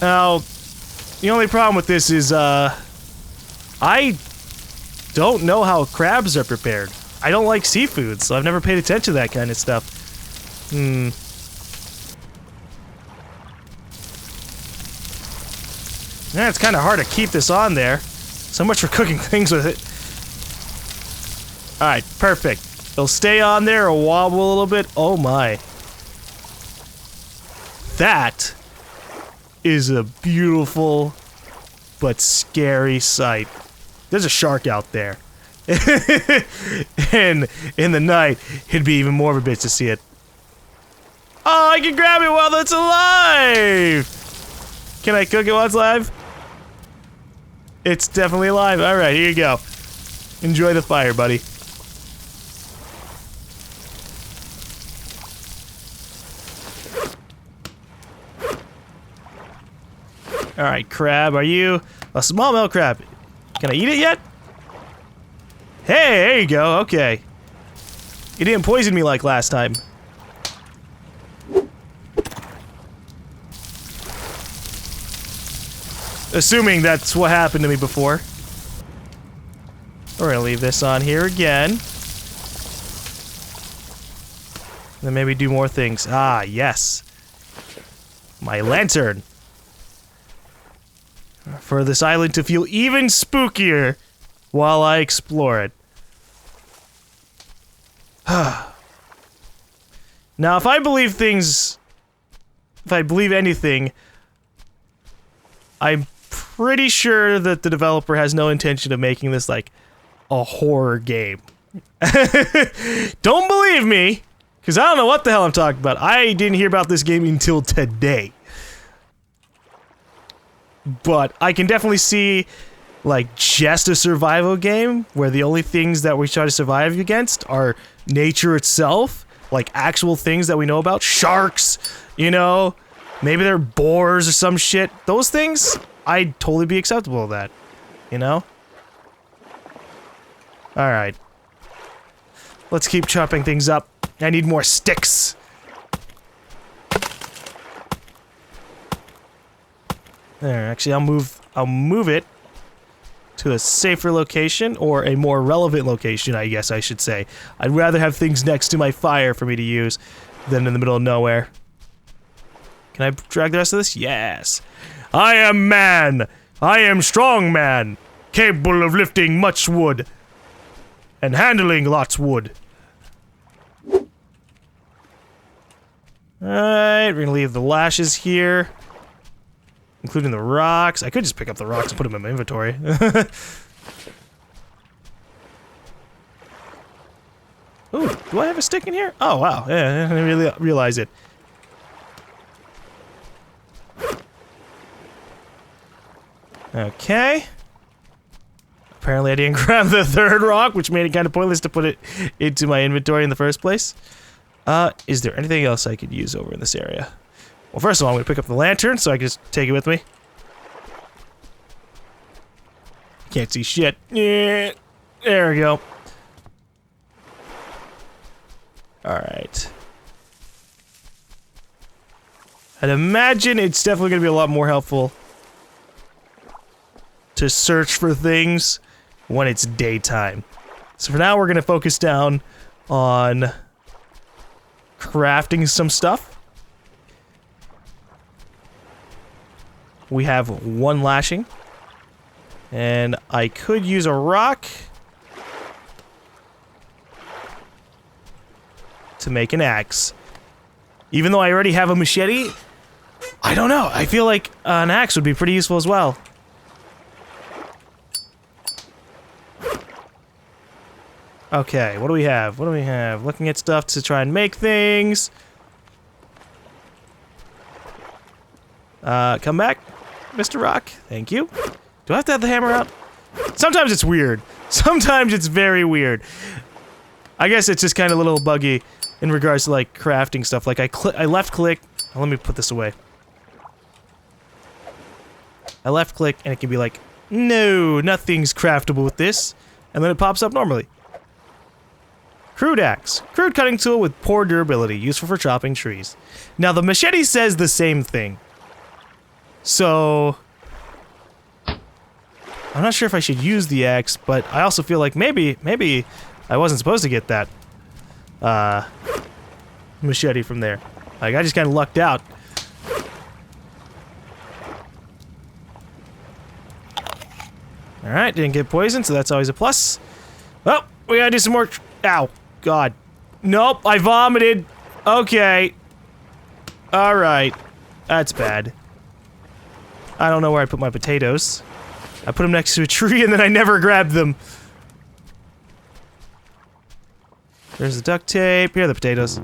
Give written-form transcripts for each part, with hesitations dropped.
Now, the only problem with this is, I don't know how crabs are prepared. I don't like seafood, so I've never paid attention to that kind of stuff. Yeah, it's kind of hard to keep this on there. So much for cooking things with it. Alright, perfect. It'll stay on there or wobble a little bit. Oh my. That is a beautiful but scary sight. There's a shark out there. And in the night, it'd be even more of a bitch to see it. Oh, I can grab it while it's alive! Can I cook it while it's alive? It's definitely alive. Alright, here you go. Enjoy the fire, buddy. Alright, crab, are you a smallmouth crab? Can I eat it yet? Hey, there you go, okay. You didn't poison me like last time. Assuming that's what happened to me before. We're gonna leave this on here again. Then maybe do more things. Ah, yes. My lantern. For this island to feel even spookier while I explore it. Now, if I believe things... If I believe anything... I'm pretty sure that the developer has no intention of making this, like, a horror game. Don't believe me! Because I don't know what the hell I'm talking about. I didn't hear about this game until today. But I can definitely see, like, just a survival game where the only things that we try to survive against are nature itself, like actual things that we know about. Sharks, you know, maybe they're boars or some shit. Those things, I'd totally be acceptable with that, you know? Alright. Let's keep chopping things up. I need more sticks. There, actually, I'll move it to a safer location, or a more relevant location, I guess I should say. I'd rather have things next to my fire for me to use than in the middle of nowhere. Can I drag the rest of this? Yes. I am man! I am strong man! Capable of lifting much wood. And handling lots wood. Alright, we're gonna leave the lashes here. Including the rocks. I could just pick up the rocks and put them in my inventory. Ooh, do I have a stick in here? Oh, wow. Yeah, I didn't really realize it. Okay. Apparently I didn't grab the third rock, which made it kind of pointless to put it into my inventory in the first place. Is there anything else I could use over in this area? Well, first of all, I'm going to pick up the lantern so I can just take it with me. Can't see shit. Yeah, there we go. Alright. I'd imagine it's definitely going to be a lot more helpful to search for things when it's daytime. So for now, we're going to focus down on crafting some stuff. We have one lashing. And I could use a rock to make an axe. Even though I already have a machete, I don't know. I feel like an axe would be pretty useful as well. Okay, what do we have? What do we have? Looking at stuff to try and make things. Come back, Mr. Rock. Thank you. Do I have to have the hammer out? Sometimes it's weird. Sometimes it's very weird. I guess it's just kind of a little buggy in regards to, like, crafting stuff. Like, I left-click... Oh, let me put this away. I left-click, and it can be like, no, nothing's craftable with this. And then it pops up normally. Crude axe. Crude cutting tool with poor durability, useful for chopping trees. Now, the machete says the same thing. So I'm not sure if I should use the axe, but I also feel like maybe I wasn't supposed to get that machete from there. Like, I just kind of lucked out. Alright, didn't get poisoned, so that's always a plus. Oh, we gotta do some more. Ow. God. Nope, I vomited. Okay. Alright. That's bad. I don't know where I put my potatoes. I put them next to a tree and then I never grabbed them. There's the duct tape. Here are the potatoes.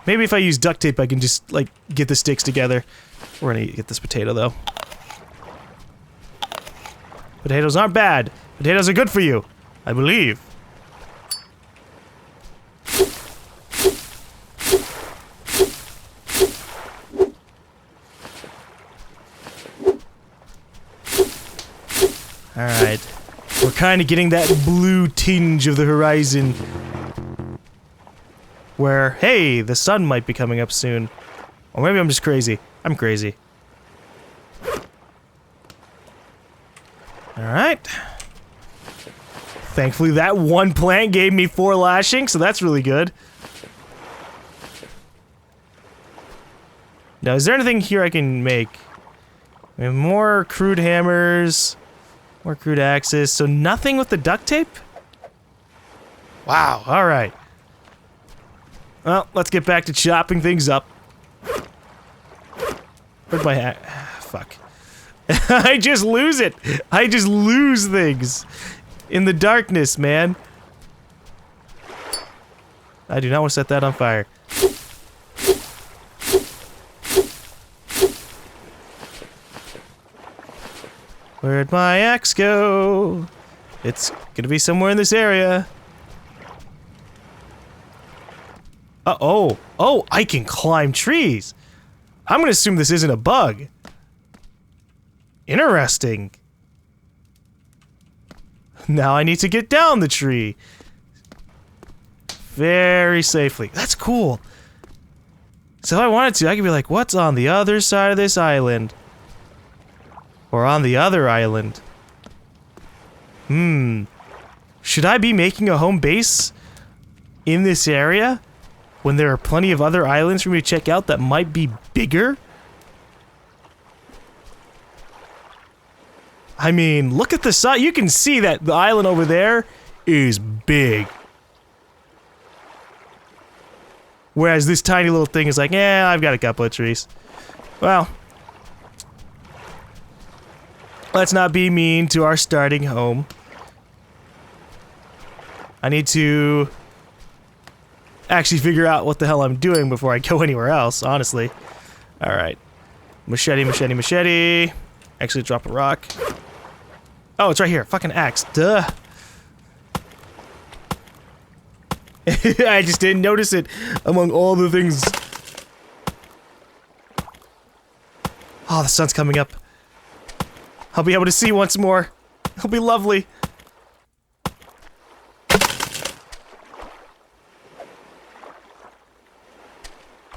Maybe if I use duct tape I can just, like, get the sticks together. We're gonna get this potato, though. Potatoes aren't bad. Potatoes are good for you, I believe. Alright. We're kind of getting that blue tinge of the horizon. Where, hey, the sun might be coming up soon. Or maybe I'm just crazy. I'm crazy. Alright. Thankfully that one plant gave me 4 lashing, so that's really good. Now, is there anything here I can make? We have more crude hammers, more crude axes, so nothing with the duct tape? Wow, alright. Well, let's get back to chopping things up. Where'd my fuck. I just lose it! I just lose things! In the darkness, man. I do not want to set that on fire. Where'd my axe go? It's gonna be somewhere in this area. Oh, I can climb trees. I'm gonna assume this isn't a bug. Interesting. Now I need to get down the tree. Very safely. That's cool. So if I wanted to, I could be like, what's on the other side of this island? Or on the other island? Should I be making a home base in this area? When there are plenty of other islands for me to check out that might be bigger? I mean, look at the size. You can see that the island over there is big. Whereas this tiny little thing is like, yeah, I've got a couple of trees. Well, let's not be mean to our starting home. I need to actually figure out what the hell I'm doing before I go anywhere else, honestly. Alright. Machete, machete, machete. Actually, drop a rock. Oh, it's right here. Fucking axe. Duh. I just didn't notice it among all the things. Oh, the sun's coming up. I'll be able to see once more. It'll be lovely.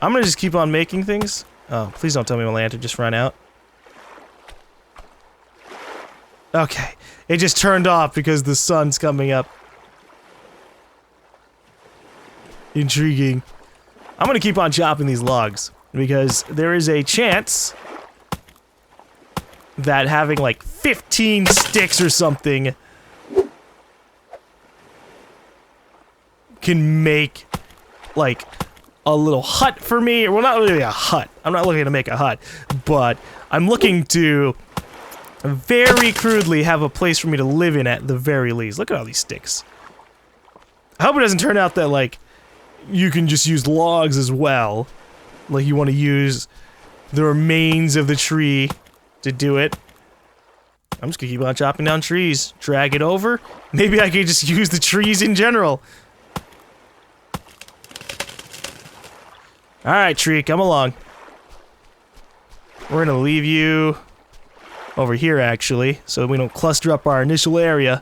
I'm gonna just keep on making things. Oh, please don't tell me my lantern just ran out. Okay, it just turned off because the sun's coming up. Intriguing. I'm gonna keep on chopping these logs because there is a chance that having like 15 sticks or something can make like a little hut for me. Well, not really a hut. I'm not looking to make a hut, but I'm looking to very crudely have a place for me to live in at the very least. Look at all these sticks. I hope it doesn't turn out that, like, you can just use logs as well. Like, you want to use the remains of the tree to do it. I'm just gonna keep on chopping down trees. Drag it over. Maybe I could just use the trees in general. Alright, tree, come along. We're gonna leave you over here, actually, so we don't cluster up our initial area.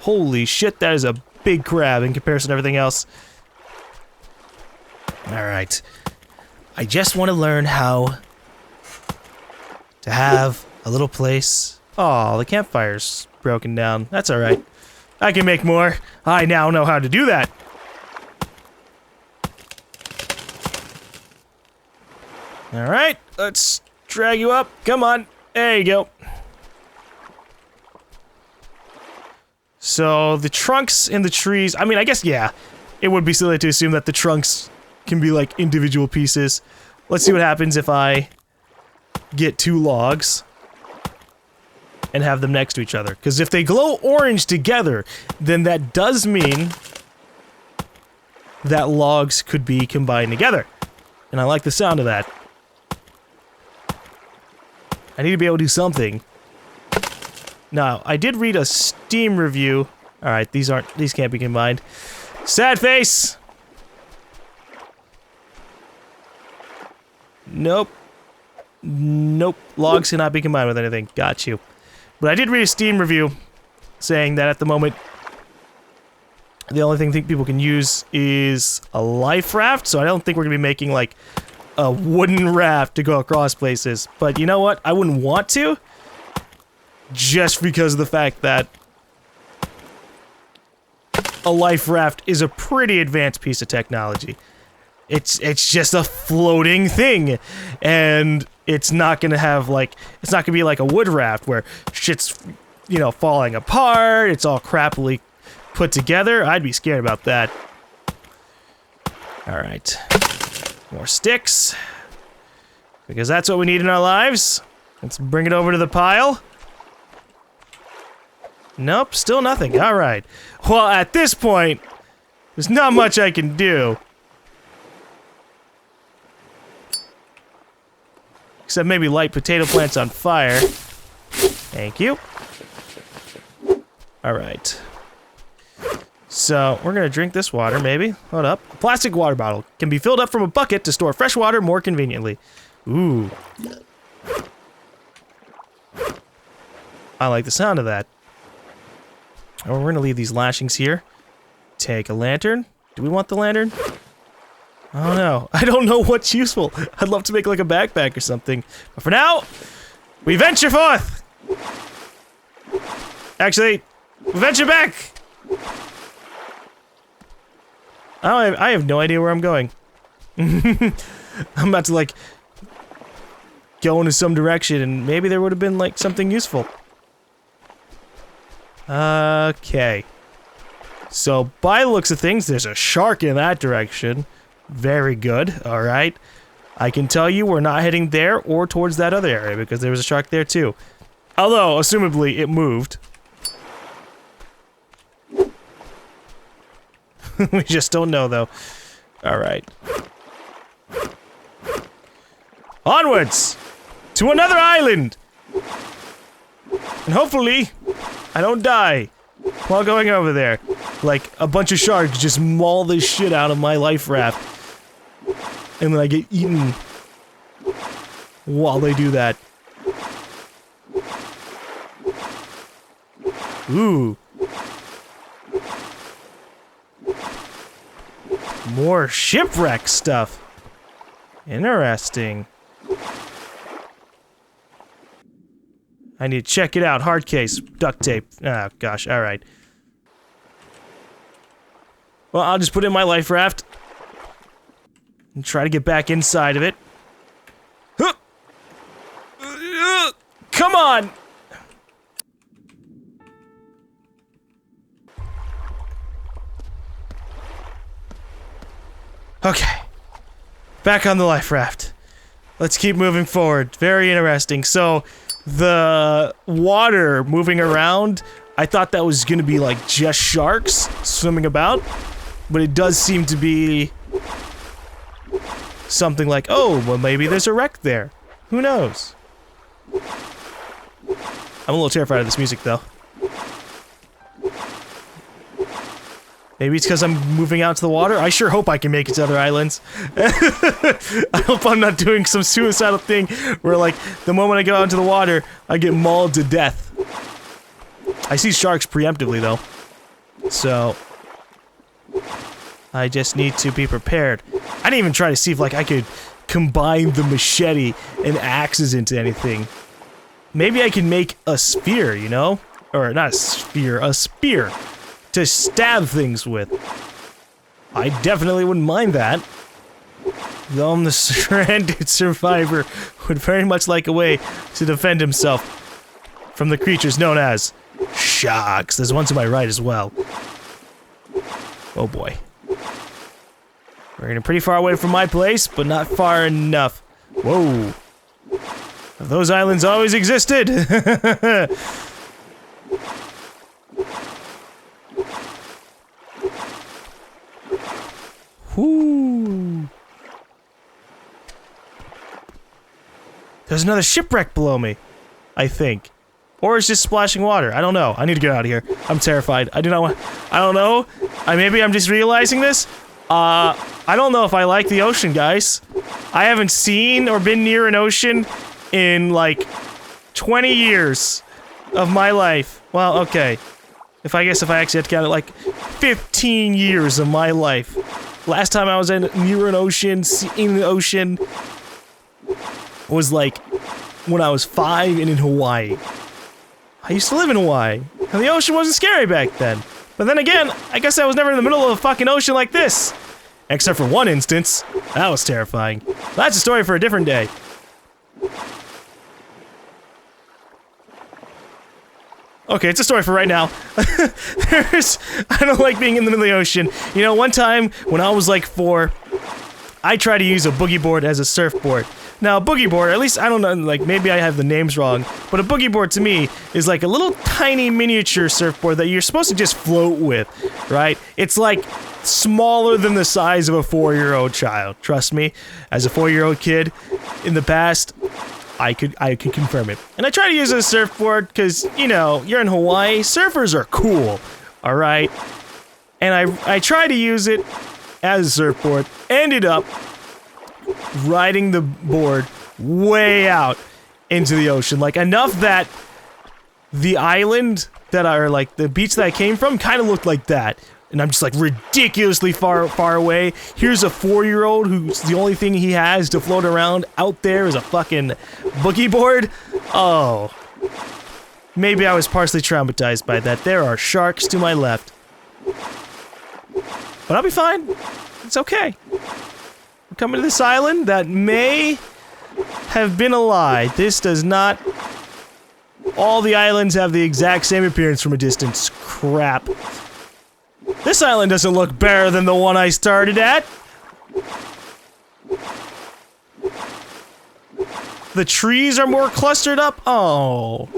Holy shit, that is a big crab in comparison to everything else. Alright. I just want to learn how to have a little place. Oh, the campfire's broken down. That's alright. I can make more. I now know how to do that. Alright, let's drag you up. Come on. There you go. So, the trunks in the trees... I mean, I guess, yeah. It would be silly to assume that the trunks can be, like, individual pieces. Let's see what happens if I get 2 logs and have them next to each other. Because if they glow orange together, then that does mean that logs could be combined together. And I like the sound of that. I need to be able to do something. Now, I did read a Steam review. Alright, these can't be combined. Sad face! Nope. Nope. Logs cannot be combined with anything. Got you. But I did read a Steam review saying that at the moment, the only thing people can use is a life raft, so I don't think we're gonna be making, like, a wooden raft to go across places. But you know what? I wouldn't want to. Just because of the fact that a life raft is a pretty advanced piece of technology. It's just a floating thing, and it's not gonna have, like, it's not gonna be like a wood raft where shit's, you know, falling apart, it's all crappily put together. I'd be scared about that. Alright. More sticks. Because that's what we need in our lives. Let's bring it over to the pile. Nope, still nothing. Alright. Well, at this point, there's not much I can do. Except maybe light potato plants on fire. Thank you. Alright. So, we're gonna drink this water, maybe. Hold up. A plastic water bottle can be filled up from a bucket to store fresh water more conveniently. Ooh. I like the sound of that. Oh, we're gonna leave these lashings here. Take a lantern. Do we want the lantern? I don't know. I don't know what's useful. I'd love to make like a backpack or something. But for now, we venture forth! Actually, venture back! I have no idea where I'm going. I'm about to, like, go into some direction, and maybe there would have been, like, something useful. Okay. So, by the looks of things, there's a shark in that direction. Very good, alright. I can tell you we're not heading there or towards that other area, because there was a shark there, too. Although, assumably, it moved. We just don't know, though. Alright. Onwards! To another island! And hopefully, I don't die while going over there. Like, a bunch of sharks just maul the shit out of my life raft. And then I get eaten while they do that. Ooh. More shipwreck stuff. Interesting. I need to check it out. Hard case. Duct tape. Oh, gosh. Alright. Well, I'll just put in my life raft. And try to get back inside of it. Come on! Okay. Back on the life raft. Let's keep moving forward. Very interesting. So, the water moving around, I thought that was gonna be like just sharks swimming about, but it does seem to be something like, oh, well maybe there's a wreck there. Who knows? I'm a little terrified of this music though. Maybe it's because I'm moving out to the water? I sure hope I can make it to other islands. I hope I'm not doing some suicidal thing where, like, the moment I go out into the water, I get mauled to death. I see sharks preemptively, though. So, I just need to be prepared. I didn't even try to see if, like, I could combine the machete and axes into anything. Maybe I can make a spear, you know? Or not a sphere, a spear to stab things with. I definitely wouldn't mind that. GaLm, the stranded survivor, would very much like a way to defend himself from the creatures known as sharks. There's one to my right as well. Oh boy. We're getting pretty far away from my place, but not far enough. Whoa. Have those islands always existed? Whoo. There's another shipwreck below me, I think. Or it's just splashing water. I don't know. I need to get out of here. I'm terrified. I don't know. Maybe I'm just realizing this. I don't know if I like the ocean, guys. I haven't seen or been near an ocean in, like, 20 years of my life. Well, okay. If I actually had to count it, like, 15 years of my life. Last time I was near an ocean, in the ocean, was, like, when I was 5 and in Hawaii. I used to live in Hawaii, and the ocean wasn't scary back then. But then again, I guess I was never in the middle of a fucking ocean like this. Except for one instance. That was terrifying. That's a story for a different day. Okay, it's a story for right now. I don't like being in the middle of the ocean. You know, one time, when I was like 4, I tried to use a boogie board as a surfboard. Now, a boogie board, at least, I don't know, like, maybe I have the names wrong, but a boogie board to me is like a little tiny miniature surfboard that you're supposed to just float with, right? It's like smaller than the size of a 4-year-old child. Trust me, as a 4-year-old kid in the past, I could confirm it. And I try to use it as a surfboard because, you know, you're in Hawaii, surfers are cool, alright? And I tried to use it as a surfboard, ended up riding the board way out into the ocean, like enough that the island that are like the beach that I came from kind of looked like that, and I'm just like ridiculously far away. Here's a 4-year-old who's the only thing he has to float around out there is a fucking boogie board. Oh, maybe I was partially traumatized by that. There are sharks to my left, but I'll be fine. It's okay. We're coming to this island that may have been a lie. This does not... All the islands have the exact same appearance from a distance. Crap. This island doesn't look better than the one I started at. The trees are more clustered up? Oh.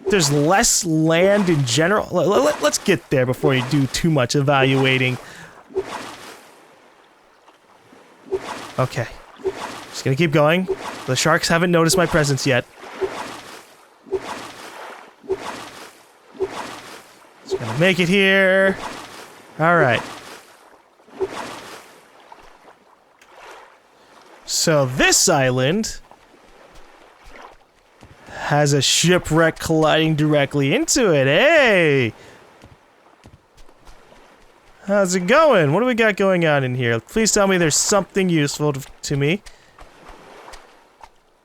There's less land in general. Let's get there before you do too much evaluating. Okay. Just gonna keep going. The sharks haven't noticed my presence yet. Just gonna make it here. Alright. So this island has a shipwreck colliding directly into it. Hey! How's it going? What do we got going on in here? Please tell me there's something useful to me.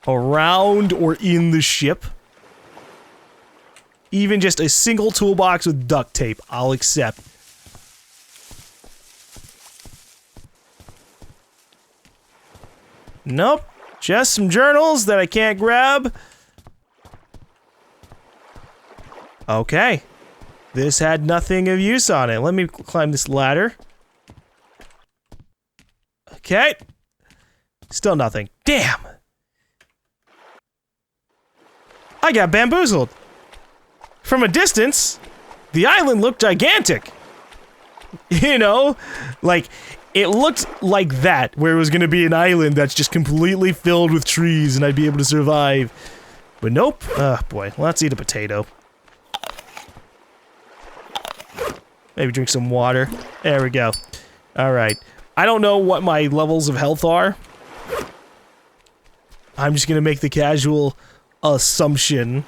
Around or in the ship. Even just a single toolbox with duct tape, I'll accept. Nope. Just some journals that I can't grab. Okay. This had nothing of use on it. Let me climb this ladder. Okay. Still nothing. Damn! I got bamboozled. From a distance, the island looked gigantic. You know? Like, it looked like that, where it was gonna be an island that's just completely filled with trees and I'd be able to survive. But nope. Oh boy, let's eat a potato. Maybe drink some water. There we go. Alright. I don't know what my levels of health are. I'm just gonna make the casual assumption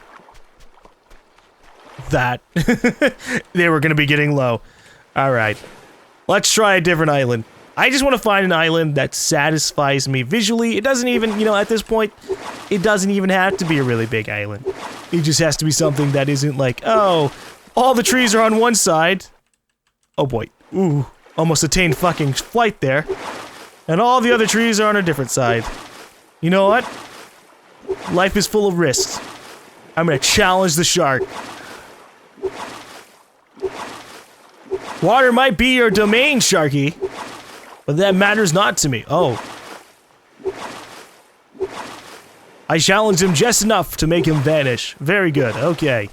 that they were gonna be getting low. Alright. Let's try a different island. I just want to find an island that satisfies me visually. It doesn't even, you know, at this point, it doesn't even have to be a really big island. It just has to be something that isn't like, oh, all the trees are on one side. Oh boy. Ooh, almost attained fucking flight there. And all the other trees are on a different side. You know what? Life is full of risks. I'm gonna challenge the shark. Water might be your domain, Sharky. But that matters not to me. Oh. I challenged him just enough to make him vanish. Very good. Okay.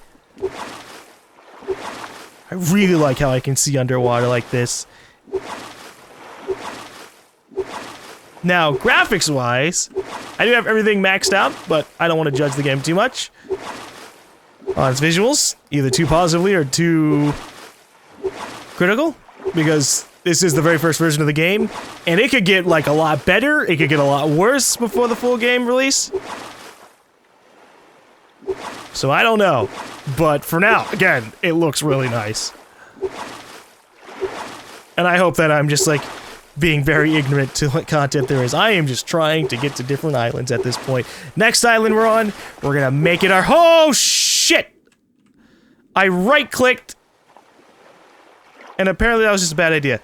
I really like how I can see underwater like this. Now, graphics-wise, I do have everything maxed out, but I don't want to judge the game too much. On its visuals, either too positively or too critical, because this is the very first version of the game, and it could get, like, a lot better, it could get a lot worse before the full game release. So I don't know, but for now, again, it looks really nice. And I hope that I'm just, like, being very ignorant to what content there is. I am just trying to get to different islands at this point. Next island we're on, we're gonna make it our— oh, shit! I right-clicked, and apparently that was just a bad idea.